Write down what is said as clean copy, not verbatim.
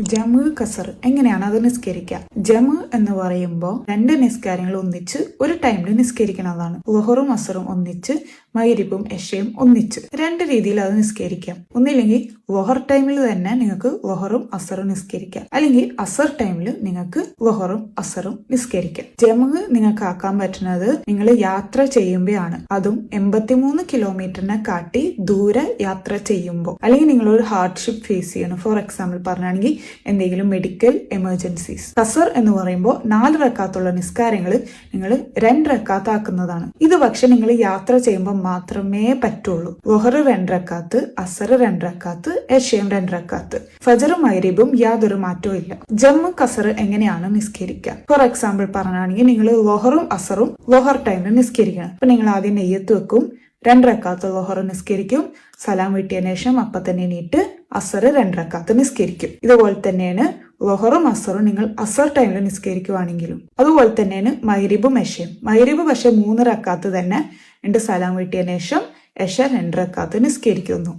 Jam കസർ എങ്ങനെയാണ് അത് നിസ്കരിക്കുക? ജമ് എന്ന് പറയുമ്പോൾ രണ്ട് നിസ്കാരങ്ങൾ ഒന്നിച്ച് ഒരു ടൈമിൽ നിസ്കരിക്കുന്നതാണ്. ളുഹറും അസറും ഒന്നിച്ച്, മഗ്രിബും എഷയും ഒന്നിച്ച്. രണ്ട് രീതിയിൽ അത് നിസ്കരിക്കാം. ഒന്നില്ലെങ്കിൽ ളുഹർ ടൈമിൽ തന്നെ നിങ്ങൾക്ക് ളുഹറും അസറും നിസ്കരിക്കാം, അല്ലെങ്കിൽ അസർ ടൈമിൽ നിങ്ങൾക്ക് ളുഹറും അസറും നിസ്കരിക്കാം. ജമ് നിങ്ങൾക്ക് ആക്കാൻ പറ്റുന്നത് നിങ്ങൾ യാത്ര ചെയ്യുമ്പോഴാണ്. അതും 83 കിലോമീറ്ററിനെ കാട്ടി ദൂരെ യാത്ര ചെയ്യുമ്പോൾ, അല്ലെങ്കിൽ നിങ്ങളൊരു ഹാർഡ്ഷിപ്പ് ഫേസ് ചെയ്യണം. ഫോർ എക്സാമ്പിൾ പറഞ്ഞാണെങ്കിൽ എന്തെങ്കിലും മെഡിക്കൽ എമർജൻസീസ്. കസർ എന്ന് പറയുമ്പോൾ 4 റക്കാത്തുള്ള നിസ്കാരങ്ങൾ നിങ്ങൾ 2 റക്കാത്ത് ആക്കുന്നതാണ്. ഇത് പക്ഷെ നിങ്ങൾ യാത്ര ചെയ്യുമ്പോൾ മാത്രമേ പറ്റുള്ളൂ. ളുഹർ 2 റക്കാത്ത്, അസർ 2 റക്കാത്ത്, എഷയും 2 റക്കാത്ത്. ഫജറും മഗ്രിബും യാതൊരു മാറ്റവും ഇല്ല. ജമ്മു കസർ എങ്ങനെയാണ് നിസ്കരിക്കുക? ഫോർ എക്സാമ്പിൾ പറഞ്ഞാണെങ്കിൽ നിങ്ങൾ ളുഹറും അസറും ളുഹർ ടൈമിൽ നിസ്കരിക്കണം. അപ്പൊ നിങ്ങൾ ആദ്യം നെയ്യത്ത് വെക്കും, 2 റക്കാത്ത് ളുഹർ നിസ്കരിക്കും, സലാം വീട്ടിയതിനു ശേഷം അപ്പൊ തന്നെ എണീറ്റ് അസർ 2 റക്കാത്ത് നിസ്കരിക്കും. ഇതുപോലെ തന്നെയാണ് ളുഹറും അസറും നിങ്ങൾ അസർ ടൈമിൽ നിസ്കരിക്കുവാണെങ്കിലും. അതുപോലെ തന്നെയാണ് മഗ്രിബും എഷയും. മഗ്രിബ് പക്ഷെ 3 റക്കാത്ത് തന്നെ ഉണ്ട്, സലാം വീട്ടിയതിനു ശേഷം എഷ 2 റക്കാത്ത് നിസ്കരിക്കുന്നു.